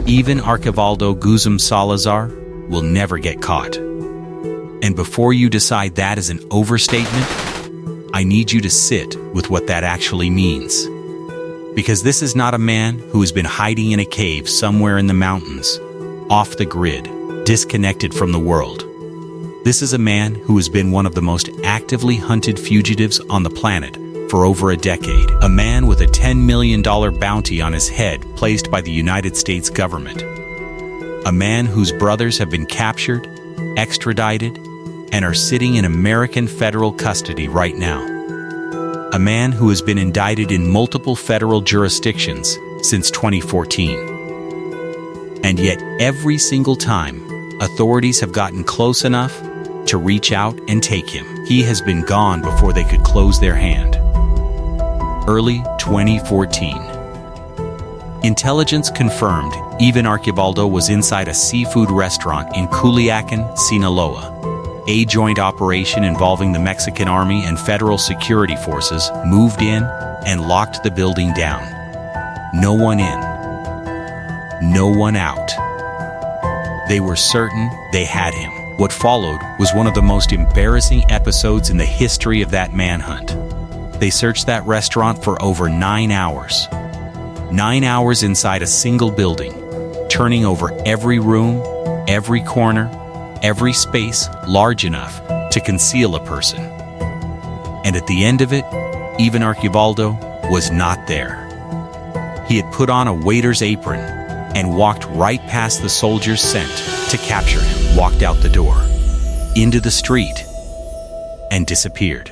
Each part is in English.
Even Archivaldo Guzman Salazar will never get caught. And before you decide that is an overstatement, I need you to sit with what that actually means. Because this is not a man who has been hiding in a cave somewhere in the mountains, off the grid, disconnected from the world. This is a man who has been one of the most actively hunted fugitives on the planet for over a decade. A man with a $10 million bounty on his head placed by the United States government. A man whose brothers have been captured, extradited, and are sitting in American federal custody right now. A man who has been indicted in multiple federal jurisdictions since 2014. And yet every single time, authorities have gotten close enough to reach out and take him. He has been gone before they could close their hand. Early 2014. Intelligence confirmed Iván Archivaldo was inside a seafood restaurant in Culiacán, Sinaloa. A joint operation involving the Mexican Army and federal security forces moved in and locked the building down. No one in. No one out. They were certain they had him. What followed was one of the most embarrassing episodes in the history of that manhunt. They searched that restaurant for over 9 hours. 9 hours inside a single building, turning over every room, every corner, every space large enough to conceal a person. And at the end of it, Iván Archivaldo was not there. He had put on a waiter's apron and walked right past the soldiers sent to capture him, walked out the door, into the street, and disappeared.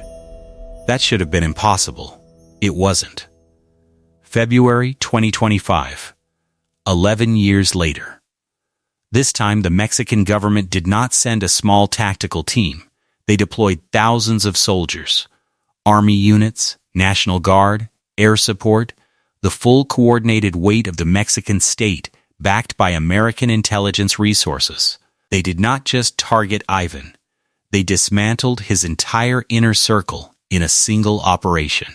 That should have been impossible. It wasn't. February 2025, 11 years later. This time, the Mexican government did not send a small tactical team. They deployed thousands of soldiers, army units, National Guard, air support, the full coordinated weight of the Mexican state backed by American intelligence resources. They did not just target Iván. They dismantled his entire inner circle in a single operation.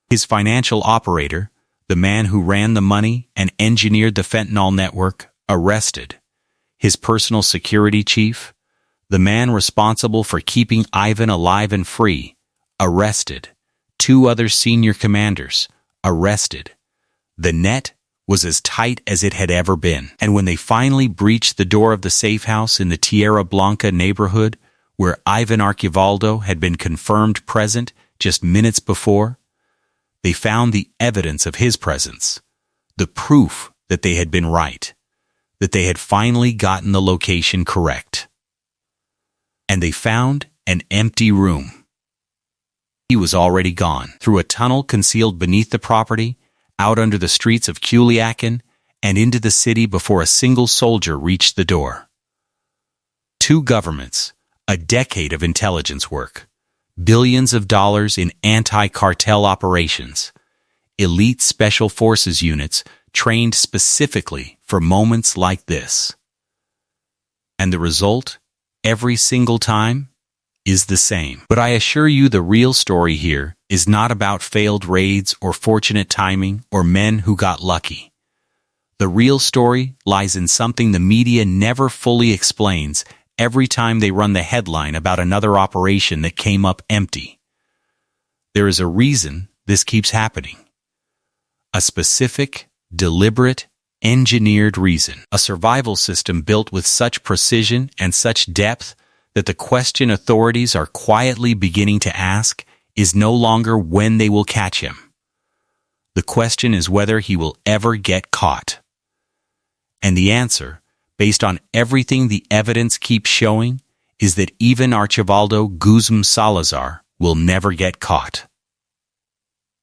His financial operator, the man who ran the money and engineered the fentanyl network, arrested. His personal security chief, the man responsible for keeping Iván alive and free, arrested. 2 other senior commanders, arrested. The net was as tight as it had ever been. And when they finally breached the door of the safe house in the Tierra Blanca neighborhood, where Iván Archivaldo had been confirmed present just minutes before, they found the evidence of his presence, the proof that they had been right, that they had finally gotten the location correct. And they found an empty room. He was already gone, through a tunnel concealed beneath the property, out under the streets of Culiacán, and into the city before a single soldier reached the door. 2 governments, a decade of intelligence work, billions of dollars in anti-cartel operations, elite special forces units trained specifically for moments like this. And the result, every single time, is the same. But I assure you the real story here is not about failed raids or fortunate timing or men who got lucky. The real story lies in something the media never fully explains every time they run the headline about another operation that came up empty. There is a reason this keeps happening. A specific, deliberate, engineered reason. A survival system built with such precision and such depth that the question authorities are quietly beginning to ask is no longer when they will catch him. The question is whether he will ever get caught. And the answer, based on everything the evidence keeps showing, is that Iván Archivaldo Guzman Salazar will never get caught.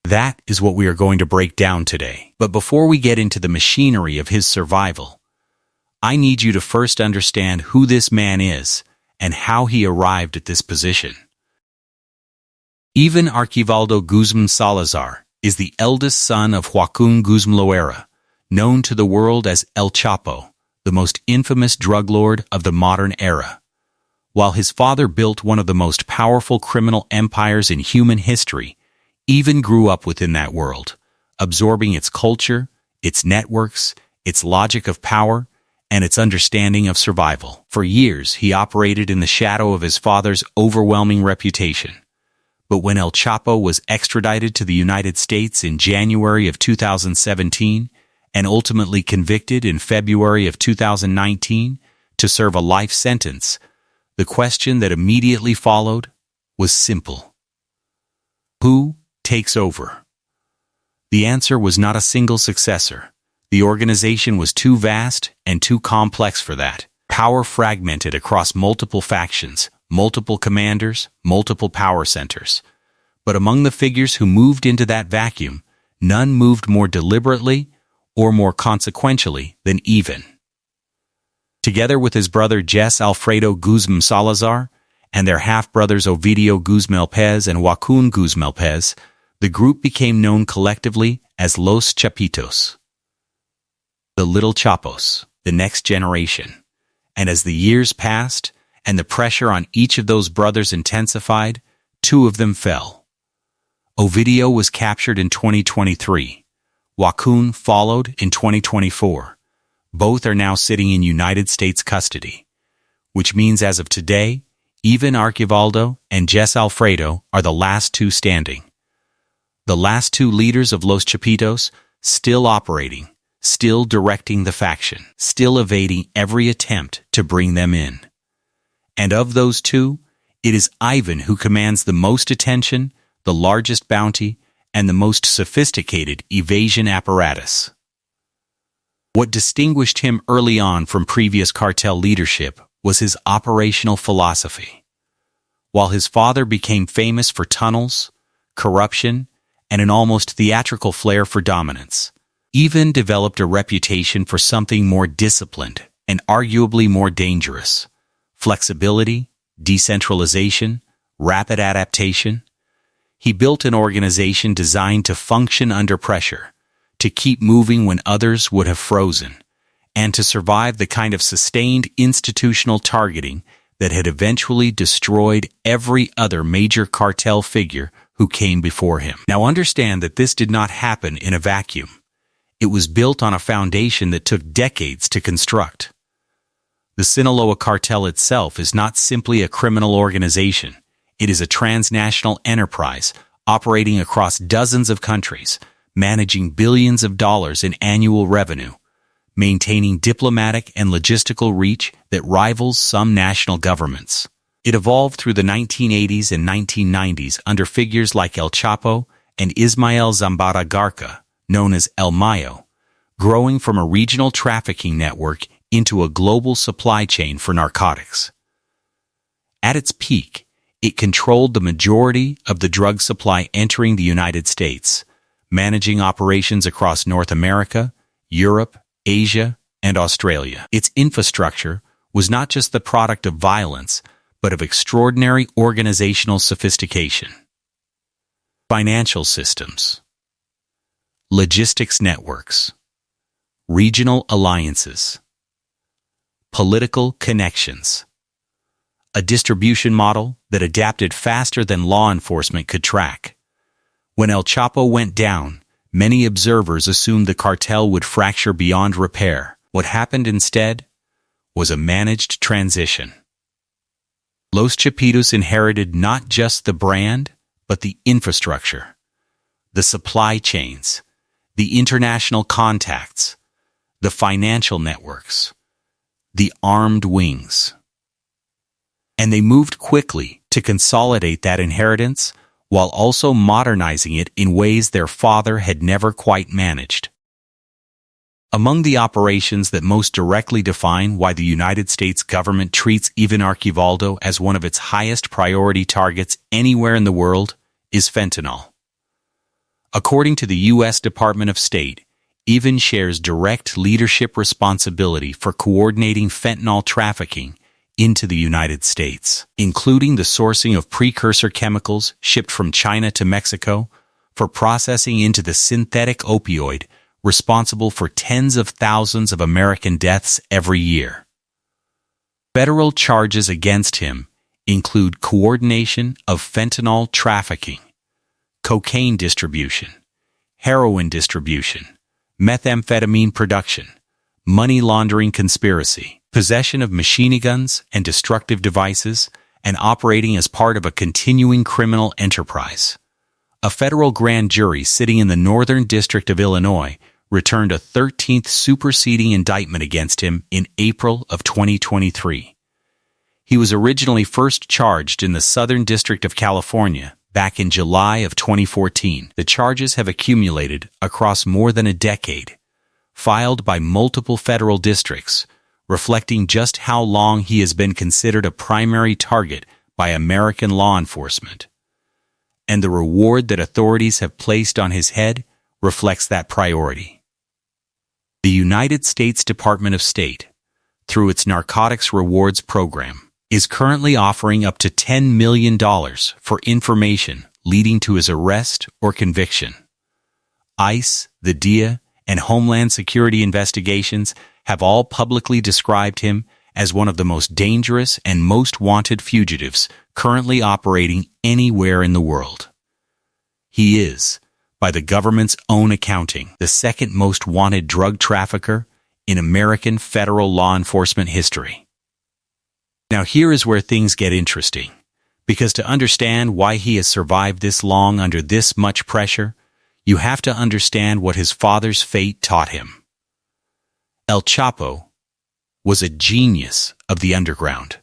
That is what we are going to break down today. But before we get into the machinery of his survival, I need you to first understand who this man is and how he arrived at this position. Iván Archivaldo Guzman Salazar is the eldest son of Joaquín Guzmán Loera, known to the world as El Chapo, the most infamous drug lord of the modern era. While his father built one of the most powerful criminal empires in human history, Iván grew up within that world, absorbing its culture, its networks, its logic of power, and its understanding of survival. For years, he operated in the shadow of his father's overwhelming reputation. But when El Chapo was extradited to the United States in January of 2017 and ultimately convicted in February of 2019 to serve a life sentence, the question that immediately followed was simple. Who takes over? The answer was not a single successor. The organization was too vast and too complex for that. Power fragmented across multiple factions, multiple commanders, multiple power centers. But among the figures who moved into that vacuum, none moved more deliberately or more consequentially than Iván. Together with his brother Jess Alfredo Guzmán Salazar and their half-brothers Ovidio Guzmán Pez and Joaquín Guzmán Pez, the group became known collectively as Los Chapitos, the Little Chapos, the next generation. And as the years passed and the pressure on each of those brothers intensified, two of them fell. Ovidio was captured in 2023. Joaquín followed in 2024. Both are now sitting in United States custody, which means as of today, Iván Archivaldo and Jess Alfredo are the last two standing. The last two leaders of Los Chapitos still operating, still directing the faction, still evading every attempt to bring them in. And of those two, it is Iván who commands the most attention, the largest bounty, and the most sophisticated evasion apparatus. What distinguished him early on from previous cartel leadership was his operational philosophy. While his father became famous for tunnels, corruption, and an almost theatrical flair for dominance, Iván developed a reputation for something more disciplined and arguably more dangerous: flexibility, decentralization, rapid adaptation. He built an organization designed to function under pressure, to keep moving when others would have frozen, and to survive the kind of sustained institutional targeting that had eventually destroyed every other major cartel figure who came before him. Now understand that this did not happen in a vacuum. It was built on a foundation that took decades to construct. The Sinaloa cartel itself is not simply a criminal organization. It is a transnational enterprise operating across dozens of countries, managing billions of dollars in annual revenue, maintaining diplomatic and logistical reach that rivals some national governments. It evolved through the 1980s and 1990s under figures like El Chapo and Ismael Zambada Garca, known as El Mayo, growing from a regional trafficking network into a global supply chain for narcotics. At its peak, it controlled the majority of the drug supply entering the United States, managing operations across North America, Europe, Asia, and Australia. Its infrastructure was not just the product of violence, but of extraordinary organizational sophistication. Financial systems, logistics networks, regional alliances, political connections, a distribution model that adapted faster than law enforcement could track. When El Chapo went down, many observers assumed the cartel would fracture beyond repair. What happened instead was a managed transition. Los Chapitos inherited not just the brand, but the infrastructure, the supply chains, the international contacts, the financial networks, the armed wings. And they moved quickly to consolidate that inheritance while also modernizing it in ways their father had never quite managed. Among the operations that most directly define why the United States government treats Iván Archivaldo as one of its highest priority targets anywhere in the world is fentanyl. According to the U.S. Department of State, Iván shares direct leadership responsibility for coordinating fentanyl trafficking into the United States, including the sourcing of precursor chemicals shipped from China to Mexico for processing into the synthetic opioid responsible for tens of thousands of American deaths every year. Federal charges against him include coordination of fentanyl trafficking, cocaine distribution, heroin distribution, methamphetamine production, money laundering conspiracy, possession of machine guns and destructive devices, and operating as part of a continuing criminal enterprise. A federal grand jury sitting in the Northern District of Illinois returned a 13th superseding indictment against him in April of 2023. He was originally first charged in the Southern District of California back in July of 2014. The charges have accumulated across more than a decade, filed by multiple federal districts, reflecting just how long he has been considered a primary target by American law enforcement. And the reward that authorities have placed on his head reflects that priority. The United States Department of State, through its Narcotics Rewards Program, is currently offering up to $10 million for information leading to his arrest or conviction. ICE, the DEA, and Homeland Security investigations have all publicly described him as one of the most dangerous and most wanted fugitives currently operating anywhere in the world. He is, by the government's own accounting, the second most wanted drug trafficker in American federal law enforcement history. Now here is where things get interesting, because to understand why he has survived this long under this much pressure, you have to understand what his father's fate taught him. El Chapo was a genius of the underground.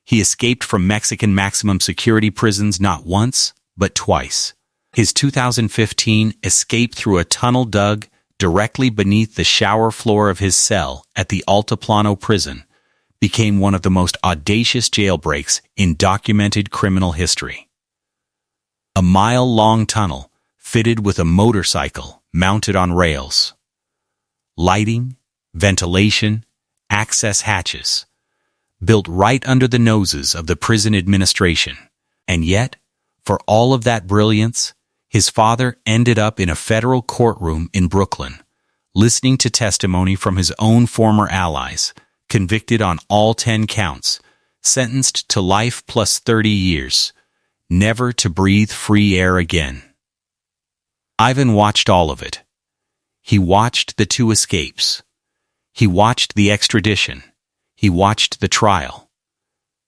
He escaped from Mexican maximum security prisons not once, but twice. His 2015 escape through a tunnel dug directly beneath the shower floor of his cell at the Altiplano prison became one of the most audacious jailbreaks in documented criminal history. A mile-long tunnel fitted with a motorcycle mounted on rails. Lighting, ventilation, access hatches, built right under the noses of the prison administration. And yet, for all of that brilliance, his father ended up in a federal courtroom in Brooklyn, listening to testimony from his own former allies, convicted on all 10 counts, sentenced to life plus 30 years, never to breathe free air again. Ivan watched all of it. He watched the 2 escapes. He watched the extradition. He watched the trial.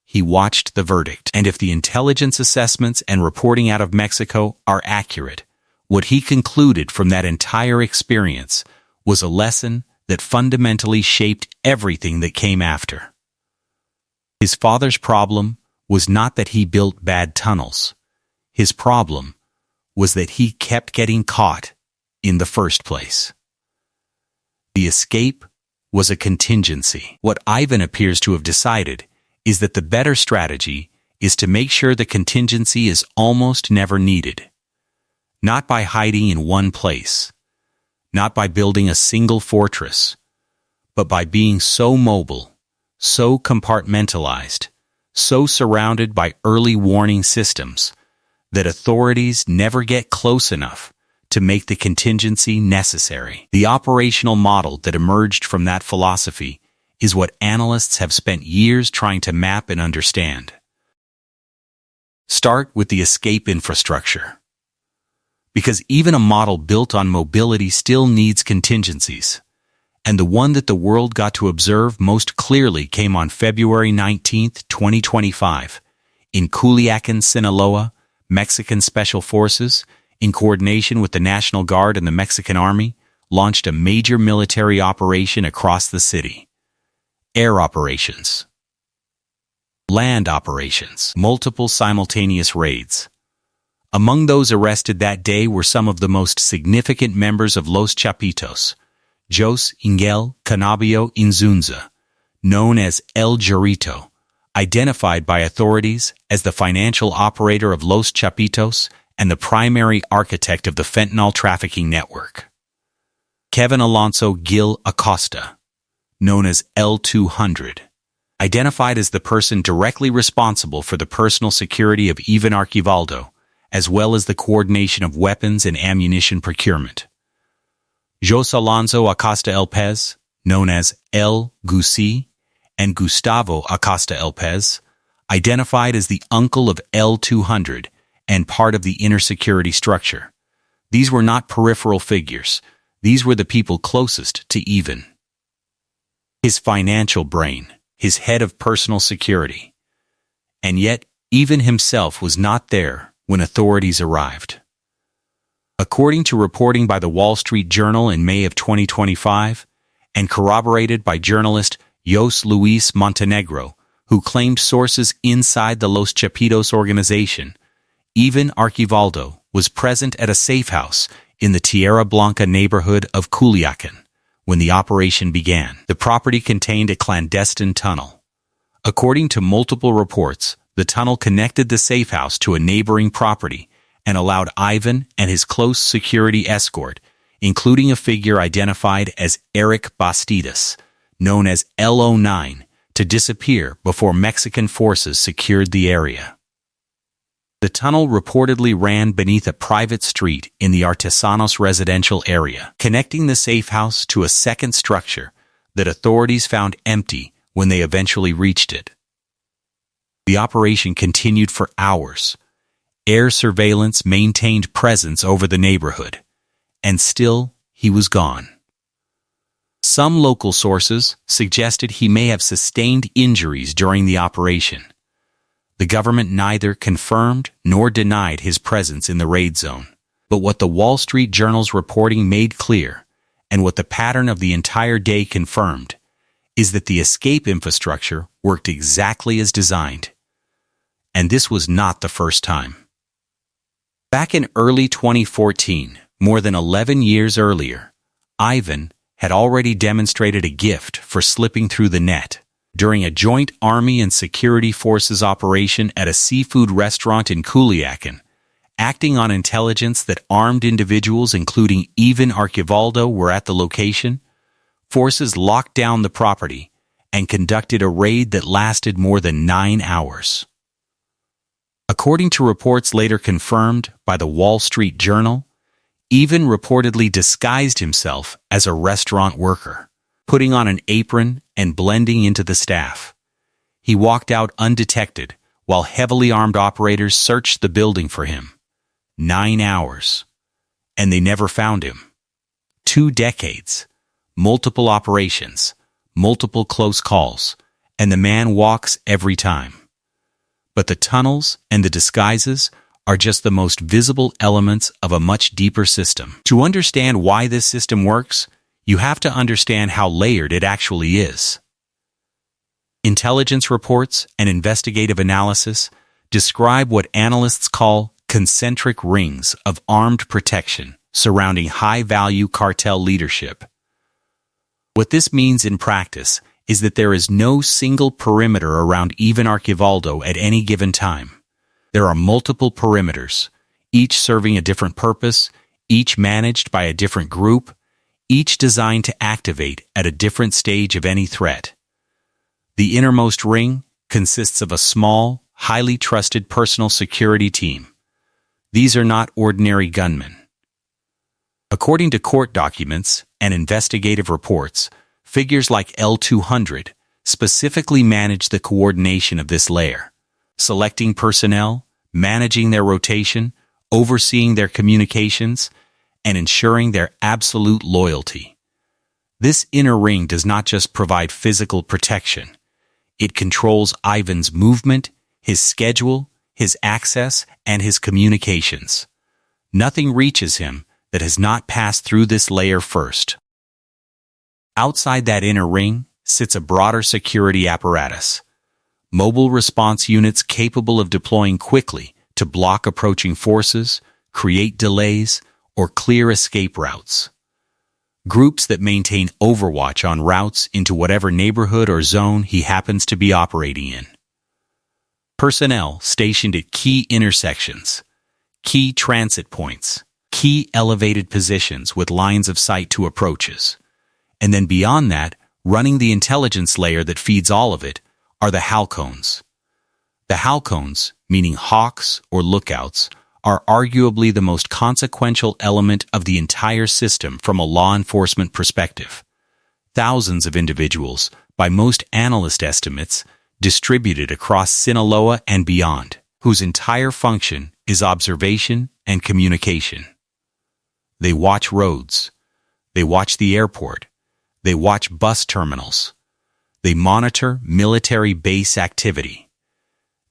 He watched the verdict. And if the intelligence assessments and reporting out of Mexico are accurate, what he concluded from that entire experience was a lesson that fundamentally shaped everything that came after. His father's problem was not that he built bad tunnels. His problem was that he kept getting caught in the first place. The escape was a contingency. What Ivan appears to have decided is that the better strategy is to make sure the contingency is almost never needed. Not by hiding in one place, not by building a single fortress, but by being so mobile, so compartmentalized, so surrounded by early warning systems that authorities never get close enough to make the contingency necessary. The operational model that emerged from that philosophy is what analysts have spent years trying to map and understand. Start with the escape infrastructure. Because even a model built on mobility still needs contingencies, and the one that the world got to observe most clearly came on February 19, 2025, in Culiacán, Sinaloa. Mexican Special Forces, in coordination with the National Guard and the Mexican Army, launched a major military operation across the city. Air operations, land operations, multiple simultaneous raids. Among those arrested that day were some of the most significant members of Los Chapitos, Jose Ingel Cannabio Inzunza, known as El Jarrito, identified by authorities as the financial operator of Los Chapitos and the primary architect of the fentanyl trafficking network. Kevin Alonso Gil Acosta, known as L200, identified as the person directly responsible for the personal security of Iván Archivaldo, as well as the coordination of weapons and ammunition procurement. Jose Alonso Acosta Elpez, known as El Gusi, and Gustavo Acosta Elpez, identified as the uncle of L200 and part of the inner security structure. These were not peripheral figures. These were the people closest to Ivan. his financial brain, his head of personal security. And yet, even himself was not there when authorities arrived. According to reporting by the Wall Street Journal in May of 2025, and corroborated by journalist Jose Luis Montenegro, who claimed sources inside the Los Chapitos organization, Iván Archivaldo was present at a safe house in the Tierra Blanca neighborhood of Culiacán when the operation began. The property contained a clandestine tunnel. According to multiple reports, the tunnel connected the safe house to a neighboring property and allowed Ivan and his close security escort, including a figure identified as Eric Bastidas, known as LO9, to disappear before Mexican forces secured the area. The tunnel reportedly ran beneath a private street in the Artesanos residential area, connecting the safe house to a second structure that authorities found empty when they eventually reached it. The operation continued for hours. Air surveillance maintained presence over the neighborhood, and still he was gone. Some local sources suggested he may have sustained injuries during the operation. The government neither confirmed nor denied his presence in the raid zone. But what the Wall Street Journal's reporting made clear, and what the pattern of the entire day confirmed, is that the escape infrastructure worked exactly as designed. And this was not the first time. Back in early 2014, more than 11 years earlier, Ivan had already demonstrated a gift for slipping through the net during a joint Army and Security Forces operation at a seafood restaurant in Culiacán. Acting on intelligence that armed individuals including Iván Archivaldo were at the location, forces locked down the property and conducted a raid that lasted more than 9 hours. According to reports later confirmed by the Wall Street Journal, Iván reportedly disguised himself as a restaurant worker, putting on an apron and blending into the staff. He walked out undetected while heavily armed operators searched the building for him. 9 hours. And they never found him. 2 decades. Multiple operations. Multiple close calls. And the man walks every time. But the tunnels and the disguises are just the most visible elements of a much deeper system. To understand why this system works, you have to understand how layered it actually is. Intelligence reports and investigative analysis describe what analysts call concentric rings of armed protection surrounding high-value cartel leadership. What this means in practice is that there is no single perimeter around Iván Archivaldo at any given time. There are multiple perimeters, each serving a different purpose, each managed by a different group, each designed to activate at a different stage of any threat. The innermost ring consists of a small, highly trusted personal security team. These are not ordinary gunmen. According to court documents and investigative reports, figures like L200 specifically manage the coordination of this layer, selecting personnel, managing their rotation, overseeing their communications, and ensuring their absolute loyalty. This inner ring does not just provide physical protection. It controls Ivan's movement, his schedule, his access, and his communications. Nothing reaches him that has not passed through this layer first. Outside that inner ring sits a broader security apparatus. Mobile response units capable of deploying quickly to block approaching forces, create delays, or clear escape routes. Groups that maintain overwatch on routes into whatever neighborhood or zone he happens to be operating in. Personnel stationed at key intersections, key transit points, key elevated positions with lines of sight to approaches. And then beyond that, running the intelligence layer that feeds all of it, are the halcones. The halcones, meaning hawks or lookouts, are arguably the most consequential element of the entire system from a law enforcement perspective. Thousands of individuals, by most analyst estimates, distributed across Sinaloa and beyond, whose entire function is observation and communication. They watch roads. They watch the airport. They watch bus terminals. They monitor military base activity.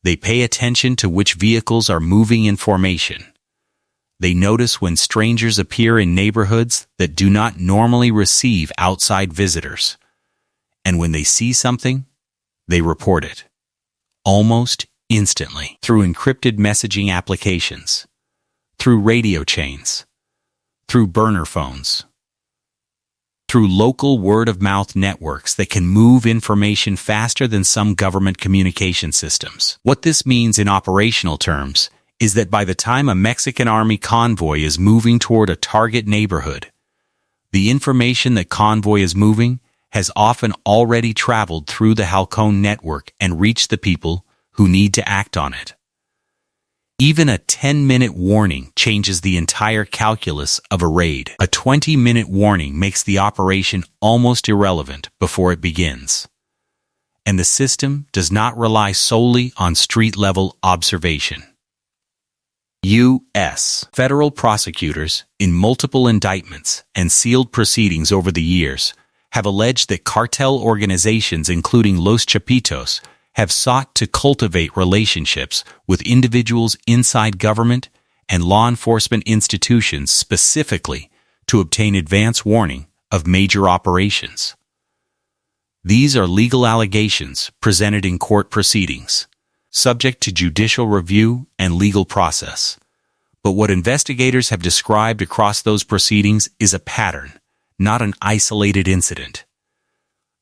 They pay attention to which vehicles are moving in formation. They notice when strangers appear in neighborhoods that do not normally receive outside visitors. And when they see something, they report it. Almost instantly, through encrypted messaging applications, through radio chains, through burner phones, through local word-of-mouth networks that can move information faster than some government communication systems. What this means in operational terms is that by the time a Mexican army convoy is moving toward a target neighborhood, the information that convoy is moving has often already traveled through the Halcón network and reached the people who need to act on it. Even a 10-minute warning changes the entire calculus of a raid. A 20-minute warning makes the operation almost irrelevant before it begins. And the system does not rely solely on street-level observation. U.S. federal prosecutors, in multiple indictments and sealed proceedings over the years, have alleged that cartel organizations including Los Chapitos have sought to cultivate relationships with individuals inside government and law enforcement institutions specifically to obtain advance warning of major operations. These are legal allegations presented in court proceedings, subject to judicial review and legal process. But what investigators have described across those proceedings is a pattern, not an isolated incident.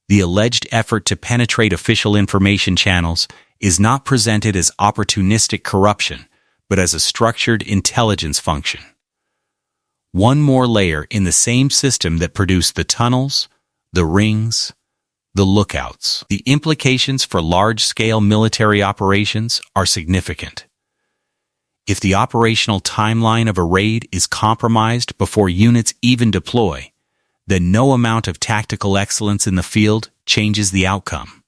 The alleged effort to penetrate official information channels is not presented as opportunistic corruption, but as a structured intelligence function. One more layer in the same system that produced the tunnels, the rings, the lookouts. The implications for large-scale military operations are significant. If the operational timeline of a raid is compromised before units even deploy, then no amount of tactical excellence in the field changes the outcome.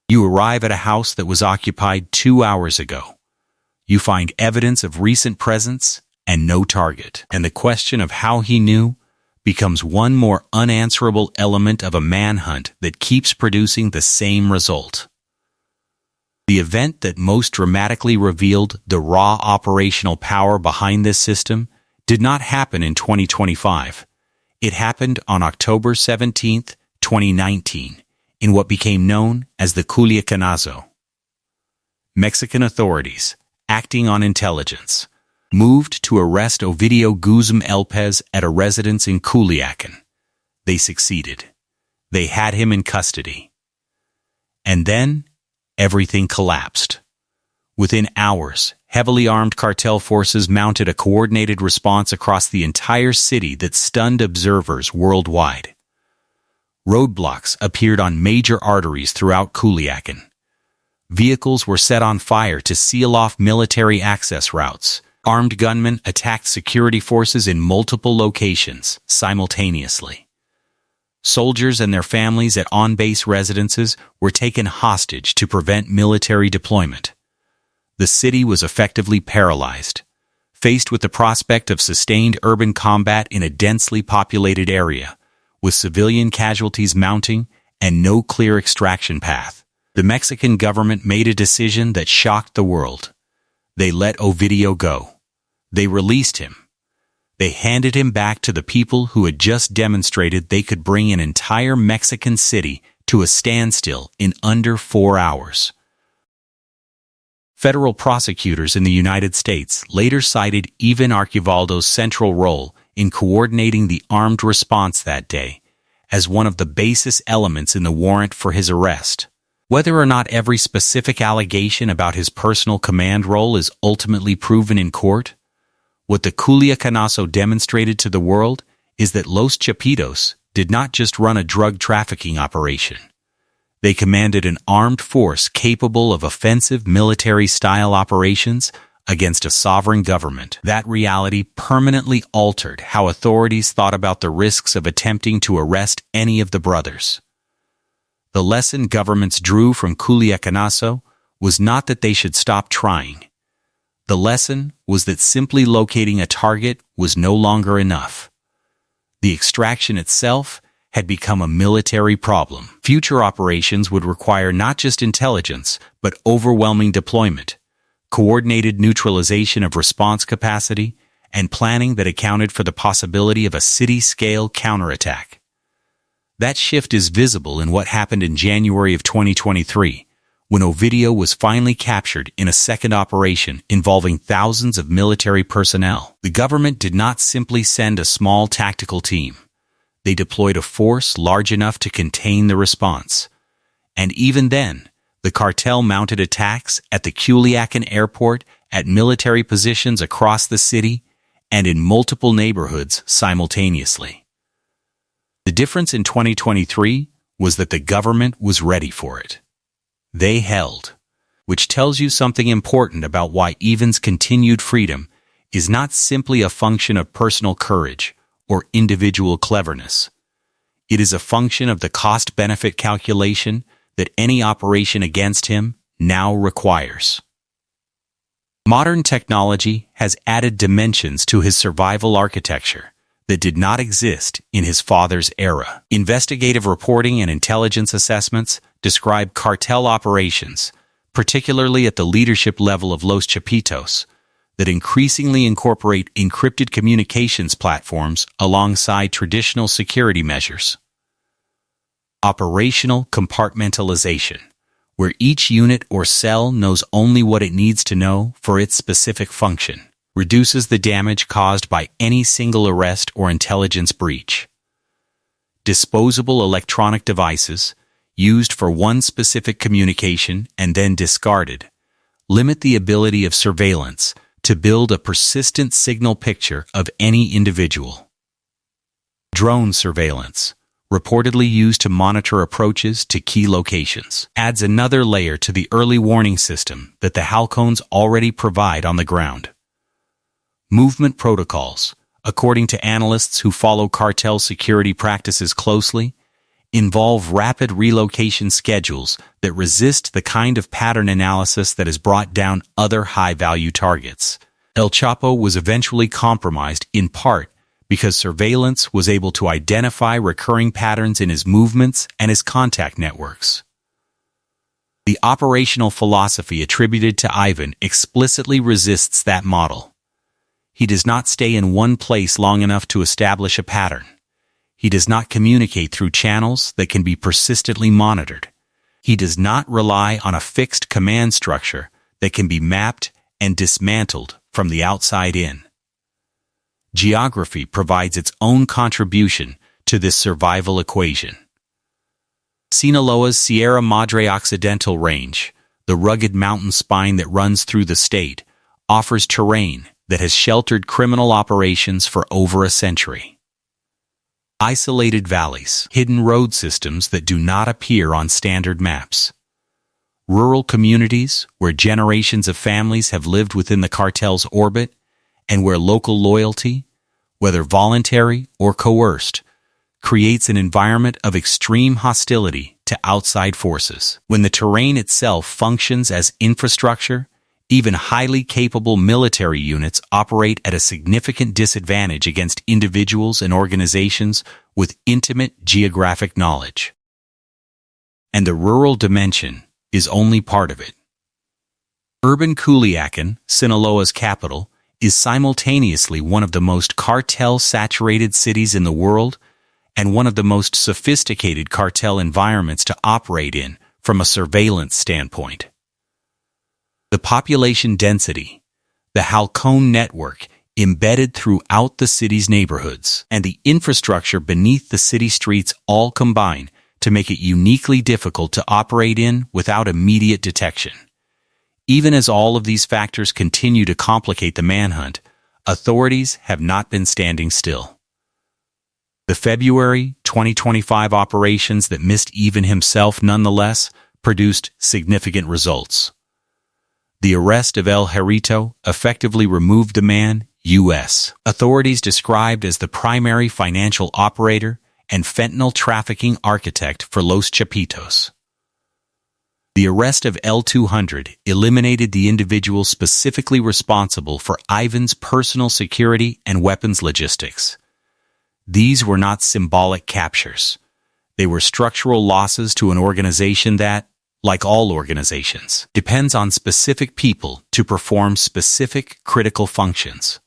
You arrive at a house that was occupied 2 hours ago. You find evidence of recent presence and no target. And the question of how he knew becomes one more unanswerable element of a manhunt that keeps producing the same result. The event that most dramatically revealed the raw operational power behind this system did not happen in 2025. It happened on October 17, 2019, in what became known as the Culiacanazo. Mexican authorities, acting on intelligence, moved to arrest Ovidio Guzm Elpez at a residence in Culiacan. They succeeded. They had him in custody. And then, everything collapsed. Within hours, heavily armed cartel forces mounted a coordinated response across the entire city that stunned observers worldwide. Roadblocks appeared on major arteries throughout Culiacan. Vehicles were set on fire to seal off military access routes. Armed gunmen attacked security forces in multiple locations simultaneously. Soldiers and their families at on-base residences were taken hostage to prevent military deployment. The city was effectively paralyzed, faced with the prospect of sustained urban combat in a densely populated area, with civilian casualties mounting and no clear extraction path. The Mexican government made a decision that shocked the world. They let Ovidio go. They released him. They handed him back to the people who had just demonstrated they could bring an entire Mexican city to a standstill in under 4 hours. Federal prosecutors in the United States later cited Iván Archivaldo's central role in coordinating the armed response that day as one of the basis elements in the warrant for his arrest. Whether or not every specific allegation about his personal command role is ultimately proven in court, what the Culiacanazo demonstrated to the world is that Los Chapitos did not just run a drug trafficking operation. They commanded an armed force capable of offensive military-style operations against a sovereign government. That reality permanently altered how authorities thought about the risks of attempting to arrest any of the brothers. The lesson governments drew from Culiacanazo was not that they should stop trying. The lesson was that simply locating a target was no longer enough. The extraction itself had become a military problem. Future operations would require not just intelligence, but overwhelming deployment, coordinated neutralization of response capacity, and planning that accounted for the possibility of a city-scale counterattack. That shift is visible in what happened in January of 2023, when Ovidio was finally captured in a second operation involving thousands of military personnel. The government did not simply send a small tactical team. They deployed a force large enough to contain the response. And even then, the cartel mounted attacks at the Culiacán airport, at military positions across the city, and in multiple neighborhoods simultaneously. The difference in 2023 was that the government was ready for it. They held, which tells you something important about why Ivan's continued freedom is not simply a function of personal courage or individual cleverness. It is a function of the cost-benefit calculation that any operation against him now requires. Modern technology has added dimensions to his survival architecture that did not exist in his father's era. Investigative reporting and intelligence assessments describe cartel operations, particularly at the leadership level of Los Chapitos, that increasingly incorporate encrypted communications platforms alongside traditional security measures. Operational compartmentalization, where each unit or cell knows only what it needs to know for its specific function, reduces the damage caused by any single arrest or intelligence breach. Disposable electronic devices, used for one specific communication and then discarded, limit the ability of surveillance to build a persistent signal picture of any individual. Drone surveillance, reportedly used to monitor approaches to key locations, adds another layer to the early warning system that the Halcones already provide on the ground. Movement protocols, according to analysts who follow cartel security practices closely, involve rapid relocation schedules that resist the kind of pattern analysis that has brought down other high-value targets. El Chapo was eventually compromised in part because surveillance was able to identify recurring patterns in his movements and his contact networks. The operational philosophy attributed to Ivan explicitly resists that model. He does not stay in one place long enough to establish a pattern. He does not communicate through channels that can be persistently monitored. He does not rely on a fixed command structure that can be mapped and dismantled from the outside in. Geography provides its own contribution to this survival equation. Sinaloa's Sierra Madre Occidental Range, the rugged mountain spine that runs through the state, offers terrain that has sheltered criminal operations for over a century. Isolated valleys, hidden road systems that do not appear on standard maps. Rural communities where generations of families have lived within the cartel's orbit, and where local loyalty, whether voluntary or coerced, creates an environment of extreme hostility to outside forces. When the terrain itself functions as infrastructure, even highly capable military units operate at a significant disadvantage against individuals and organizations with intimate geographic knowledge. And the rural dimension is only part of it. Urban Culiacán, Sinaloa's capital, is simultaneously one of the most cartel-saturated cities in the world and one of the most sophisticated cartel environments to operate in from a surveillance standpoint. The population density, the Halcón network embedded throughout the city's neighborhoods, and the infrastructure beneath the city streets all combine to make it uniquely difficult to operate in without immediate detection. Even as all of these factors continue to complicate the manhunt, authorities have not been standing still. The February 2025 operations that missed Ivan himself nonetheless produced significant results. The arrest of El Jarrito effectively removed the man U.S. authorities described as the primary financial operator and fentanyl trafficking architect for Los Chapitos. The arrest of L-200 eliminated the individual specifically responsible for Ivan's personal security and weapons logistics. These were not symbolic captures. They were structural losses to an organization that, like all organizations, depends on specific people to perform specific critical functions.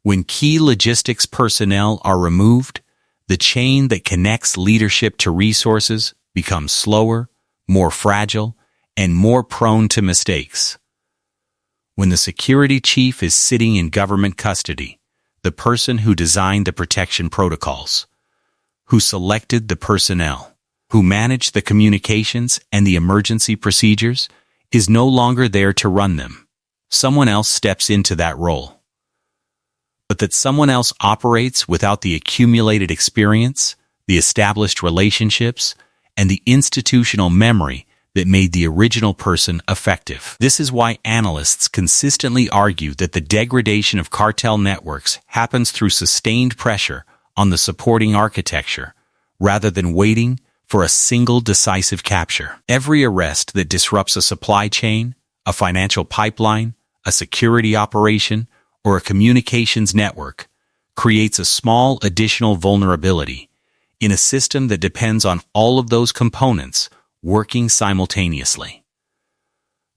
When key logistics personnel are removed, the chain that connects leadership to resources becomes slower, more fragile, and more prone to mistakes. When the security chief is sitting in government custody, the person who designed the protection protocols, who selected the personnel, who managed the communications and the emergency procedures, is no longer there to run them. Someone else steps into that role. But that someone else operates without the accumulated experience, the established relationships, and the institutional memory that made the original person effective. This is why analysts consistently argue that the degradation of cartel networks happens through sustained pressure on the supporting architecture, rather than waiting for a single decisive capture. Every arrest that disrupts a supply chain, a financial pipeline, a security operation, or a communications network creates a small additional vulnerability in a system that depends on all of those components working simultaneously.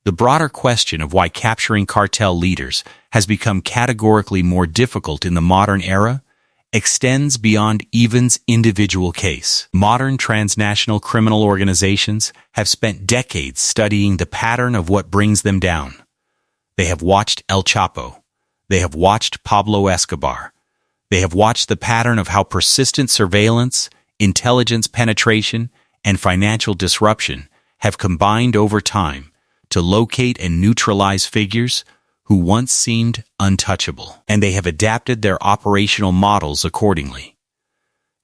The broader question of why capturing cartel leaders has become categorically more difficult in the modern era extends beyond Ivan's individual case. Modern transnational criminal organizations have spent decades studying the pattern of what brings them down. They have watched El Chapo. They have watched Pablo Escobar. They have watched the pattern of how persistent surveillance, intelligence penetration, and financial disruption have combined over time to locate and neutralize figures who once seemed untouchable, and they have adapted their operational models accordingly.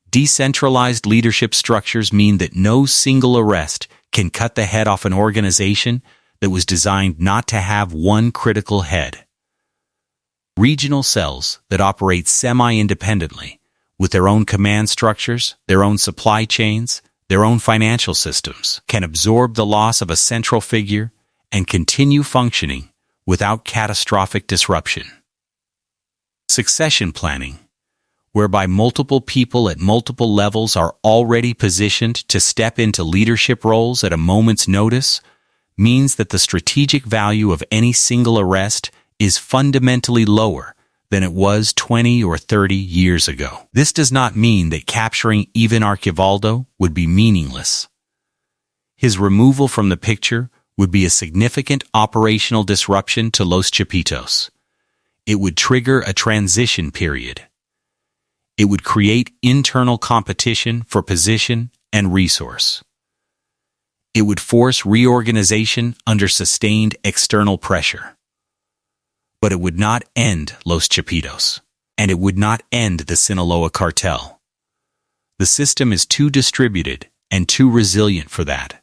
Decentralized leadership structures mean that no single arrest can cut the head off an organization that was designed not to have one critical head. Regional cells that operate semi-independently, with their own command structures, their own supply chains, their own financial systems, can absorb the loss of a central figure and continue functioning without catastrophic disruption. Succession planning, whereby multiple people at multiple levels are already positioned to step into leadership roles at a moment's notice, means that the strategic value of any single arrest is fundamentally lower than it was 20 or 30 years ago. This does not mean that capturing Iván Archivaldo would be meaningless. His removal from the picture would be a significant operational disruption to Los Chapitos. It would trigger a transition period. It would create internal competition for position and resource. It would force reorganization under sustained external pressure. But it would not end Los Chapitos, and it would not end the Sinaloa cartel. The system is too distributed and too resilient for that.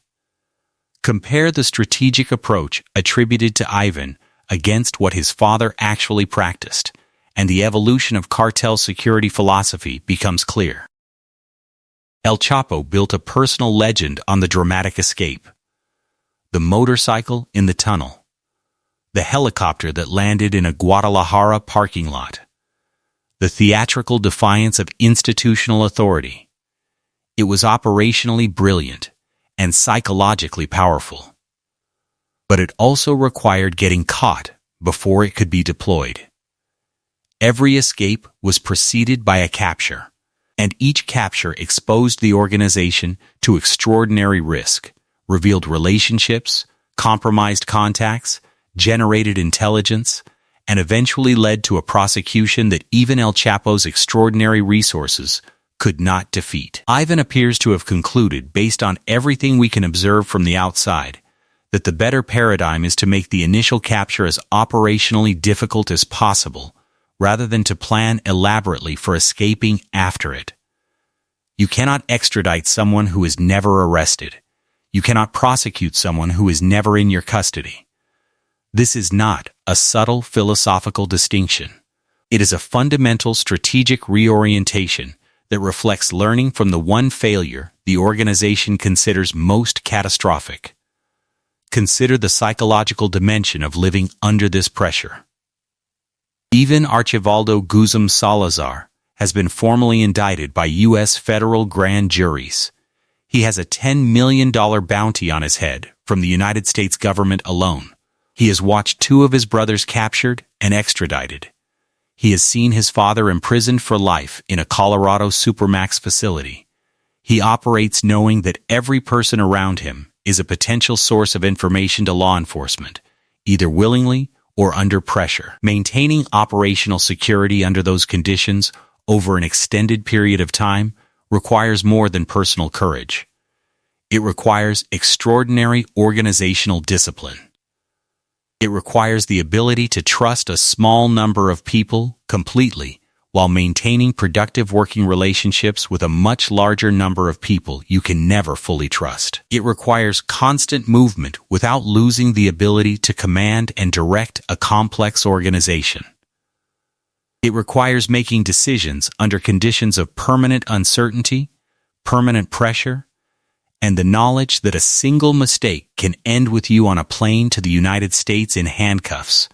Compare the strategic approach attributed to Iván against what his father actually practiced, and the evolution of cartel security philosophy becomes clear. El Chapo built a personal legend on the dramatic escape. The motorcycle in the tunnel. The helicopter that landed in a Guadalajara parking lot. The theatrical defiance of institutional authority. It was operationally brilliant and psychologically powerful. But it also required getting caught before it could be deployed. Every escape was preceded by a capture, and each capture exposed the organization to extraordinary risk, revealed relationships, compromised contacts, generated intelligence, and eventually led to a prosecution that even El Chapo's extraordinary resources could not defeat. Iván appears to have concluded, based on everything we can observe from the outside, that the better paradigm is to make the initial capture as operationally difficult as possible, rather than to plan elaborately for escaping after it. You cannot extradite someone who is never arrested. You cannot prosecute someone who is never in your custody. This is not a subtle philosophical distinction. It is a fundamental strategic reorientation that reflects learning from the one failure the organization considers most catastrophic. Consider the psychological dimension of living under this pressure. Iván Archivaldo Guzmán Salazar has been formally indicted by U.S. federal grand juries. He has a $10 million bounty on his head from the United States government alone. He has watched two of his brothers captured and extradited. He has seen his father imprisoned for life in a Colorado Supermax facility. He operates knowing that every person around him is a potential source of information to law enforcement, either willingly or under pressure. Maintaining operational security under those conditions over an extended period of time requires more than personal courage. It requires extraordinary organizational discipline. It requires the ability to trust a small number of people completely while maintaining productive working relationships with a much larger number of people you can never fully trust. It requires constant movement without losing the ability to command and direct a complex organization. It requires making decisions under conditions of permanent uncertainty, permanent pressure, and the knowledge that a single mistake can end with you on a plane to the United States in handcuffs,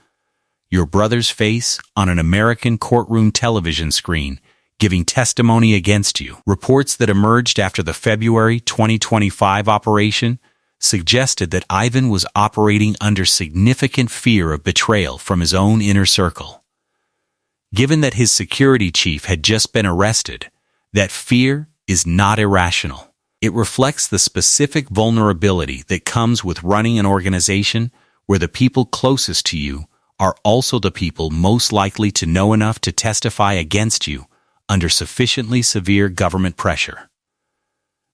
your brother's face on an American courtroom television screen giving testimony against you. Reports that emerged after the February 2025 operation suggested that Ivan was operating under significant fear of betrayal from his own inner circle. Given that his security chief had just been arrested, that fear is not irrational. It reflects the specific vulnerability that comes with running an organization where the people closest to you are also the people most likely to know enough to testify against you under sufficiently severe government pressure.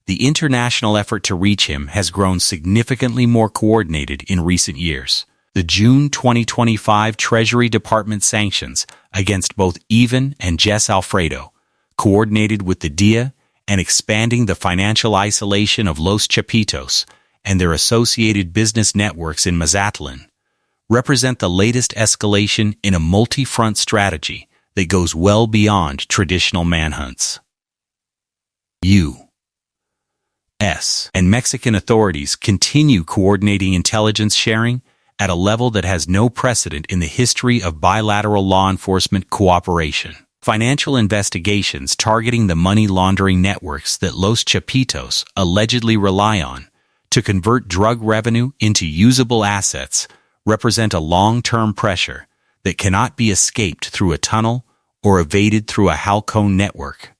The international effort to reach him has grown significantly more coordinated in recent years. The June 2025 Treasury Department sanctions against both Ivan and Jess Alfredo, coordinated with the DIA and expanding the financial isolation of Los Chapitos and their associated business networks in Mazatlan, represent the latest escalation in a multi-front strategy that goes well beyond traditional manhunts. U.S. and Mexican authorities continue coordinating intelligence sharing at a level that has no precedent in the history of bilateral law enforcement cooperation. Financial investigations targeting the money laundering networks that Los Chapitos allegedly rely on to convert drug revenue into usable assets represent a long-term pressure that cannot be escaped through a tunnel or evaded through a halcone network.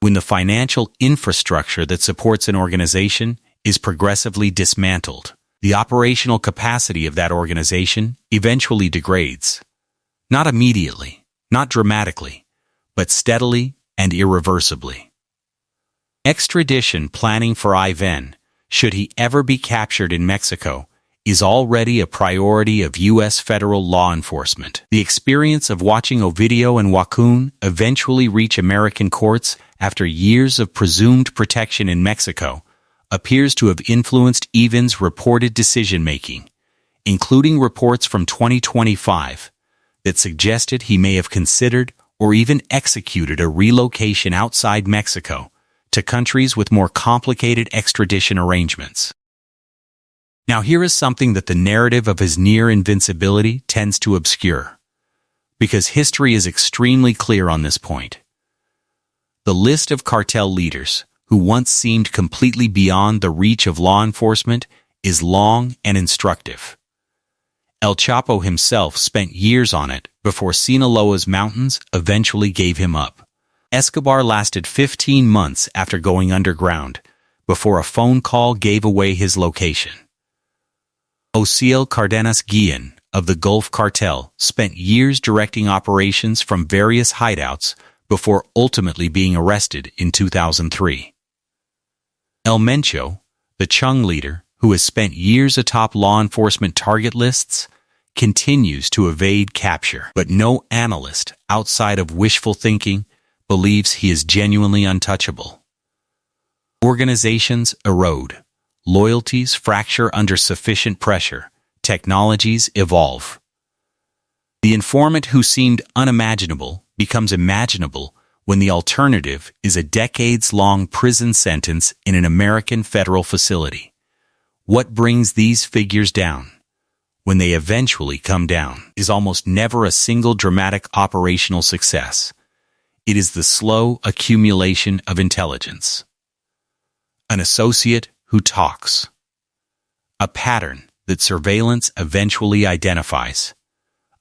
When the financial infrastructure that supports an organization is progressively dismantled, the operational capacity of that organization eventually degrades. Not immediately, not dramatically, but steadily and irreversibly. Extradition planning for Ivan, should he ever be captured in Mexico, is already a priority of U.S. federal law enforcement. The experience of watching Ovidio and Joaquin eventually reach American courts after years of presumed protection in Mexico appears to have influenced Ivan's reported decision-making, including reports from 2025 that suggested he may have considered or even executed a relocation outside Mexico to countries with more complicated extradition arrangements. Now here is something that the narrative of his near invincibility tends to obscure, because history is extremely clear on this point. The list of cartel leaders who once seemed completely beyond the reach of law enforcement is long and instructive. El Chapo himself spent years on it before Sinaloa's mountains eventually gave him up. Escobar lasted 15 months after going underground before a phone call gave away his location. Ociel Cardenas Guillen of the Gulf Cartel spent years directing operations from various hideouts before ultimately being arrested in 2003. El Mencho, the Chung leader, who has spent years atop law enforcement target lists, continues to evade capture. But no analyst outside of wishful thinking believes he is genuinely untouchable. Organizations erode. Loyalties fracture under sufficient pressure. Technologies evolve. The informant who seemed unimaginable becomes imaginable when the alternative is a decades-long prison sentence in an American federal facility. What brings these figures down, when they eventually come down, is almost never a single dramatic operational success. It is the slow accumulation of intelligence. An associate who talks. A pattern that surveillance eventually identifies.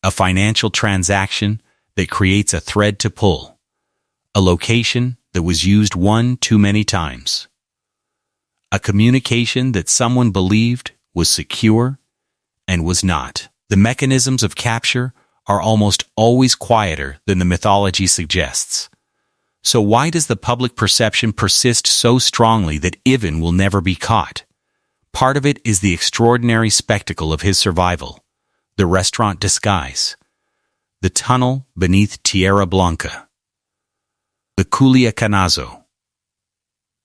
A financial transaction that creates a thread to pull. A location that was used one too many times. A communication that someone believed was secure and was not. The mechanisms of capture are almost always quieter than the mythology suggests. So why does the public perception persist so strongly that Ivan will never be caught? Part of it is the extraordinary spectacle of his survival, the restaurant disguise, the tunnel beneath Tierra Blanca, the Culiacanazo,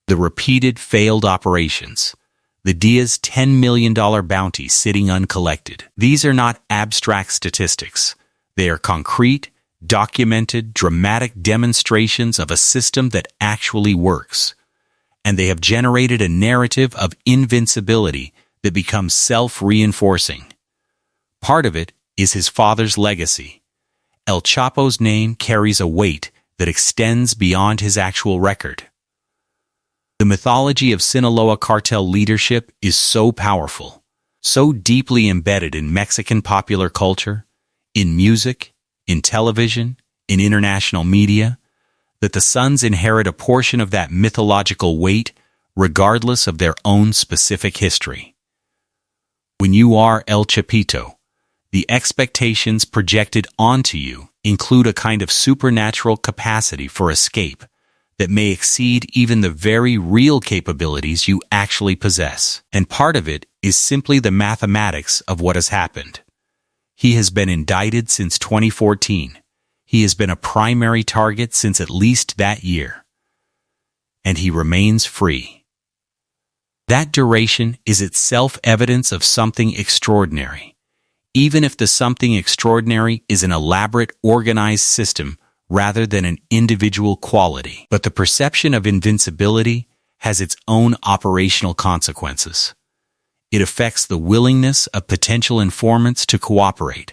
the repeated failed operations, the Dia's $10 million bounty sitting uncollected. These are not abstract statistics. They are concrete, documented, dramatic demonstrations of a system that actually works. And they have generated a narrative of invincibility that becomes self-reinforcing. Part of it is his father's legacy. El Chapo's name carries a weight that extends beyond his actual record. The mythology of Sinaloa cartel leadership is so powerful, so deeply embedded in Mexican popular culture, in music, in television, in international media, that the sons inherit a portion of that mythological weight regardless of their own specific history. When you are El Chapito, the expectations projected onto you include a kind of supernatural capacity for escape that may exceed even the very real capabilities you actually possess. And part of it is simply the mathematics of what has happened. He has been indicted since 2014. He has been a primary target since at least that year. And he remains free. That duration is itself evidence of something extraordinary, even if the something extraordinary is an elaborate, organized system rather than an individual quality. But the perception of invincibility has its own operational consequences. It affects the willingness of potential informants to cooperate.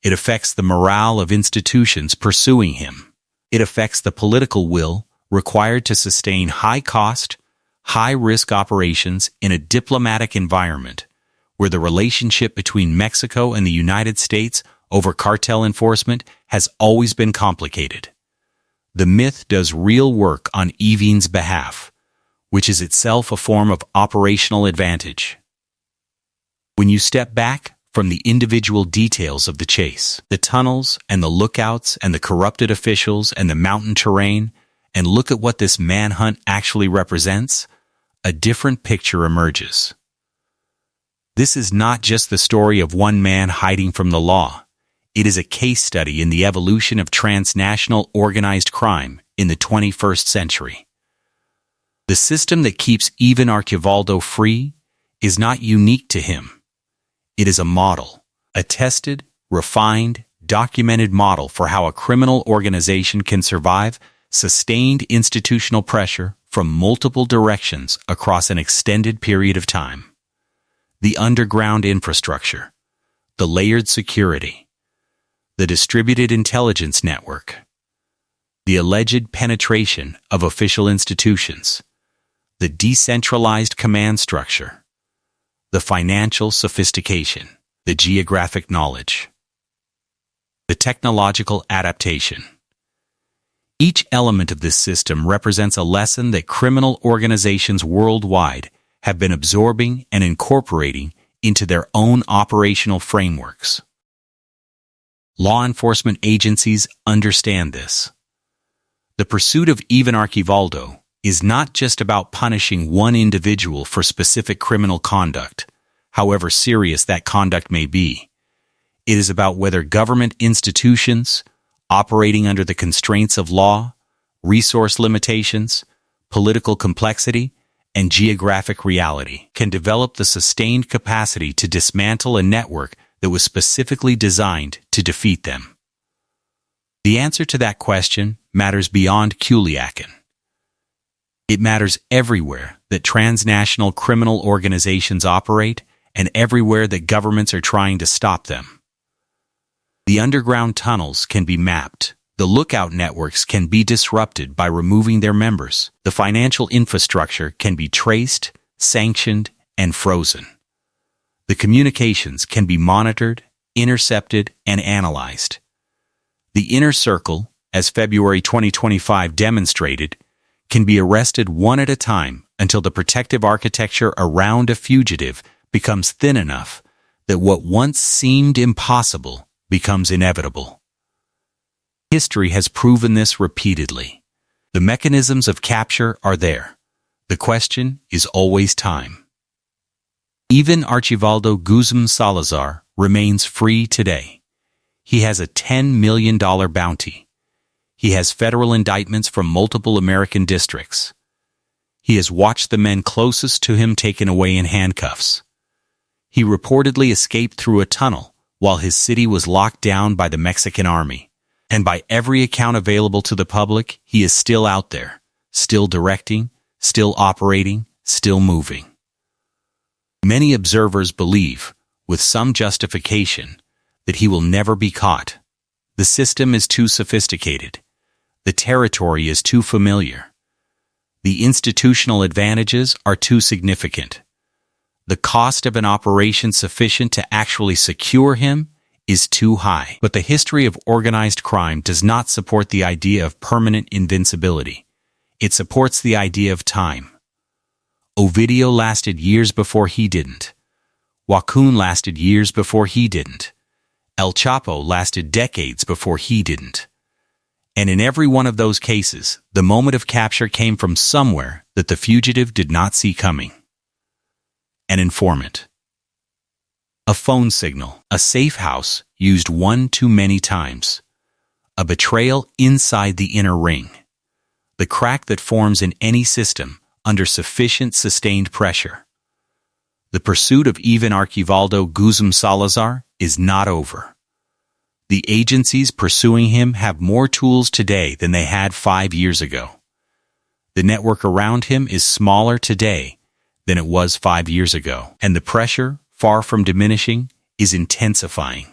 It affects the morale of institutions pursuing him. It affects the political will required to sustain high-cost, high-risk operations in a diplomatic environment where the relationship between Mexico and the United States over cartel enforcement has always been complicated. The myth does real work on Ivan's behalf, which is itself a form of operational advantage. When you step back from the individual details of the chase, the tunnels and the lookouts and the corrupted officials and the mountain terrain, and look at what this manhunt actually represents, a different picture emerges. This is not just the story of one man hiding from the law. It is a case study in the evolution of transnational organized crime in the 21st century. The system that keeps Iván Archivaldo free is not unique to him. It is a model, a tested, refined, documented model for how a criminal organization can survive sustained institutional pressure from multiple directions across an extended period of time. The underground infrastructure, the layered security, the distributed intelligence network, the alleged penetration of official institutions, the decentralized command structure, the financial sophistication, the geographic knowledge, the technological adaptation. Each element of this system represents a lesson that criminal organizations worldwide have been absorbing and incorporating into their own operational frameworks. Law enforcement agencies understand this. The pursuit of Iván Archivaldo is not just about punishing one individual for specific criminal conduct, however serious that conduct may be. It is about whether government institutions, operating under the constraints of law, resource limitations, political complexity, and geographic reality, can develop the sustained capacity to dismantle a network that was specifically designed to defeat them. The answer to that question matters beyond Culiacan. It matters everywhere that transnational criminal organizations operate and everywhere that governments are trying to stop them. The underground tunnels can be mapped, The lookout networks can be disrupted by removing their members. The financial infrastructure can be traced, sanctioned, and frozen. The communications can be monitored, intercepted, and analyzed. The inner circle, as February 2025 demonstrated, can be arrested one at a time until the protective architecture around a fugitive becomes thin enough that what once seemed impossible becomes inevitable. History has proven this repeatedly. The mechanisms of capture are there. The question is always time. Iván Archivaldo Guzmán Salazar remains free today. He has a $10 million bounty. He has federal indictments from multiple American districts. He has watched the men closest to him taken away in handcuffs. He reportedly escaped through a tunnel while his city was locked down by the Mexican army. And by every account available to the public, he is still out there, still directing, still operating, still moving. Many observers believe, with some justification, that he will never be caught. The system is too sophisticated. The territory is too familiar. The institutional advantages are too significant. The cost of an operation sufficient to actually secure him is too high. But the history of organized crime does not support the idea of permanent invincibility. It supports the idea of time. Ovidio lasted years before he didn't. Joaquin lasted years before he didn't. El Chapo lasted decades before he didn't. And in every one of those cases, the moment of capture came from somewhere that the fugitive did not see coming. An informant. A phone signal, a safe house used one too many times. A betrayal inside the inner ring. The crack that forms in any system under sufficient sustained pressure. The pursuit of Iván Archivaldo Guzmán Salazar is not over. The agencies pursuing him have more tools today than they had 5 years ago. The network around him is smaller today than it was 5 years ago, and the pressure, far from diminishing, is intensifying.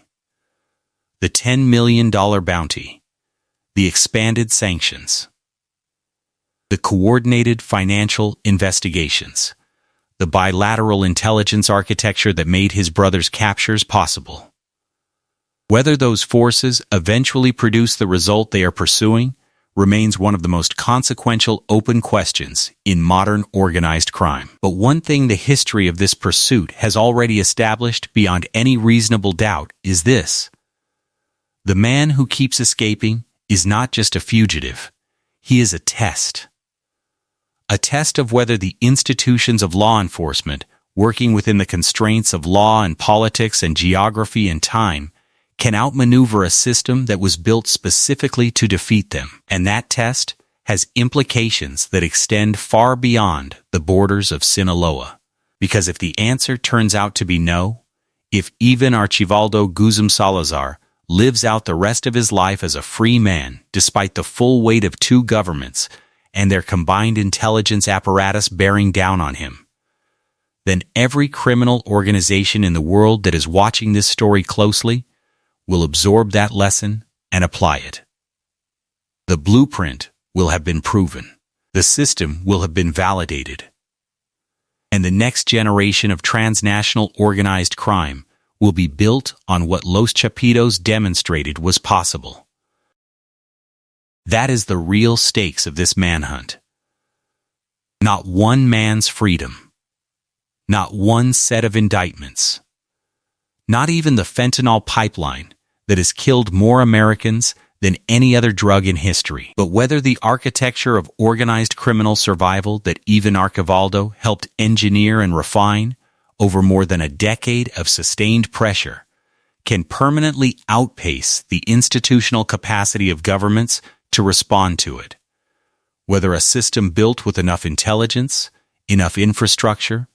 The $10 million bounty. The expanded sanctions. The coordinated financial investigations. The bilateral intelligence architecture that made his brother's captures possible. Whether those forces eventually produce the result they are pursuing remains one of the most consequential open questions in modern organized crime. But one thing the history of this pursuit has already established beyond any reasonable doubt is this. The man who keeps escaping is not just a fugitive. He is a test. A test of whether the institutions of law enforcement, working within the constraints of law and politics and geography and time, can outmaneuver a system that was built specifically to defeat them. And that test has implications that extend far beyond the borders of Sinaloa. Because if the answer turns out to be no, if Iván Archivaldo Guzmán Salazar lives out the rest of his life as a free man despite the full weight of two governments and their combined intelligence apparatus bearing down on him, then every criminal organization in the world that is watching this story closely will absorb that lesson and apply it. The blueprint will have been proven. The system will have been validated. And the next generation of transnational organized crime will be built on what Los Chapitos demonstrated was possible. That is the real stakes of this manhunt. Not one man's freedom. Not one set of indictments. Not even the fentanyl pipeline that has killed more Americans than any other drug in history, but whether the architecture of organized criminal survival that Iván Archivaldo helped engineer and refine over more than a decade of sustained pressure can permanently outpace the institutional capacity of governments to respond to it. Whether a system built with enough intelligence, enough infrastructure,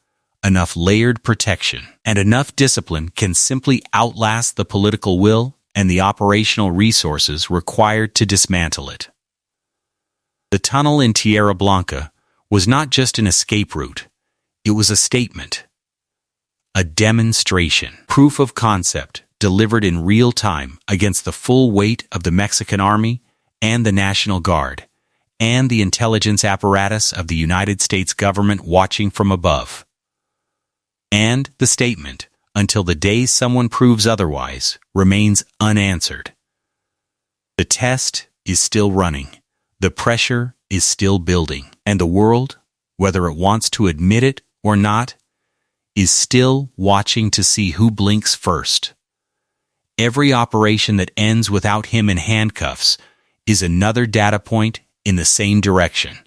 enough layered protection, and enough discipline can simply outlast the political will and the operational resources required to dismantle it. The tunnel in Tierra Blanca was not just an escape route, it was a statement. A demonstration, proof of concept, delivered in real time against the full weight of the Mexican army and the National Guard, and the intelligence apparatus of the United States government watching from above. And the statement, until the day someone proves otherwise, remains unanswered. The test is still running, the pressure is still building, and the world, whether it wants to admit it or not, is still watching to see who blinks first. Every operation that ends without him in handcuffs is another data point in the same direction.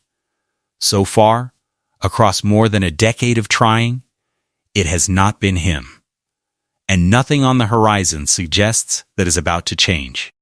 So far, across more than a decade of trying, it has not been him. And nothing on the horizon suggests that is about to change.